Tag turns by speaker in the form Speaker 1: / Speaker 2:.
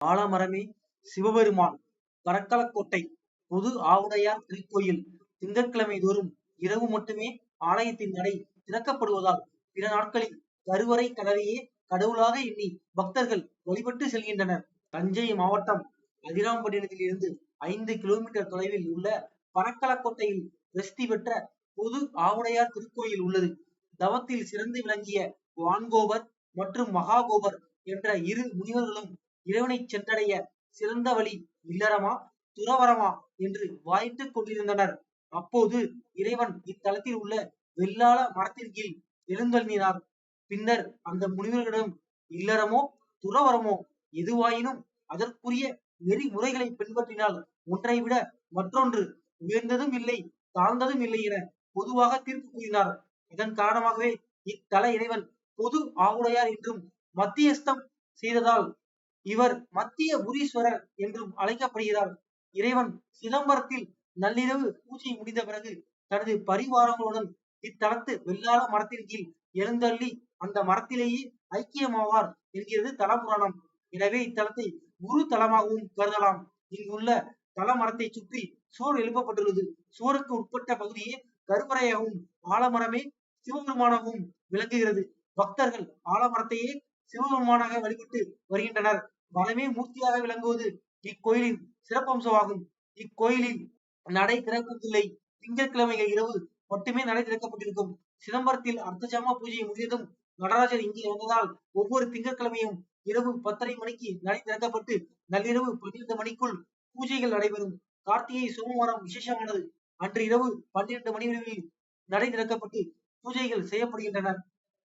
Speaker 1: ஆலமரமே சிவபெருமான் பரக்கலக்கோட்டை பொது ஆவுடையார் திருக்கோயில் திங்கட்கிழமை தோறும் இரவு மட்டுமே ஆலயத்தின் நடை திறக்கப்படுவதால் பிற நாட்களில் கருவறை கதவையே கடவுளாக எண்ணி பக்தர்கள் வழிபட்டு செல்கின்றனர். தஞ்சை மாவட்டம் அதிராம்பட்டினத்தில் இருந்து 5 கிலோமீட்டர் தொலைவில் உள்ள பரக்கலக்கோட்டையில் பிரசித்தி பெற்ற பொது ஆவுடையார் திருக்கோயில் உள்ளது. தவத்தில் சிறந்து விளங்கிய வான்கோபர் மற்றும் மகாகோபர் என்ற இரு முனிவர்களும் இறைவனை சென்றடைய சிறந்த வழி இல்லறமா துறவரமா என்று வாயிட்டுக் கொண்டிருந்தனர். அப்போது இறைவன் இத்தலத்தில் உள்ள வெள்ளாள மரத்தின் கீழ் எழுந்தள்ளினார். பின்னர் அந்த முனிவர்களிடம் இல்லறமோ துறவரமோ எதுவாயினும் அதற்குரிய நெறிமுறைகளை பின்பற்றினால் ஒன்றை விட மற்றொன்று உயர்ந்ததும் இல்லை தாழ்ந்ததும் இல்லை என பொதுவாக தீர்ப்பு கூறினார். இதன் காரணமாகவே இத்தல இறைவன் பொது ஆவுடையார் என்றும் மத்தியஸ்தம் செய்ததால் இவர் மத்திய புரீஸ்வரர் என்றும் அழைக்கப்படுகிறார். இறைவன் சிதம்பரத்தில் நள்ளிரவு பூஜை முடிந்த பிறகு தனது பரிவாரங்களுடன் இத்தலத்து வெள்ளாள மரத்தின் கீழ் எழுந்தள்ளி அந்த மரத்திலேயே ஐக்கியமாவார் என்கிறது தலபுராணம். எனவே இத்தலத்தை குரு தலமாகவும் கருதலாம். இங்குள்ள தல மரத்தை சுற்றி சுவர் எழுப்பப்பட்டுள்ளது. சுவருக்கு உட்பட்ட பகுதியே கருவறையாகவும் ஆலமரமே சிவபெருமானாகவும் விளங்குகிறது. பக்தர்கள் ஆலமரத்தையே சிவபெருமானாக வழிபட்டு வருகின்றனர். மரமே மூர்த்தியாக விளங்குவது இக்கோயிலின் சிறப்பம்சமாகும். இக்கோயிலில் நடை திறப்பதில்லை. திங்கட்கிழமைகள் இரவு மட்டுமே நடை திறக்கப்பட்டிருக்கும். சிதம்பரத்தில் அர்த்தஜாம பூஜை முடிந்ததும் நடராஜர் இங்கே வந்ததால் ஒவ்வொரு திங்கட்கிழமையும் இரவு 10:30 மணிக்கு நடை திறக்கப்பட்டு நள்ளிரவு 12 மணிக்குள் பூஜைகள் நடைபெறும். கார்த்திகை சோமவாரம் விசேஷமானது. அன்று இரவு 12 மணி அளவில் நடை திறக்கப்பட்டு பூஜைகள் செய்யப்படுகின்றன.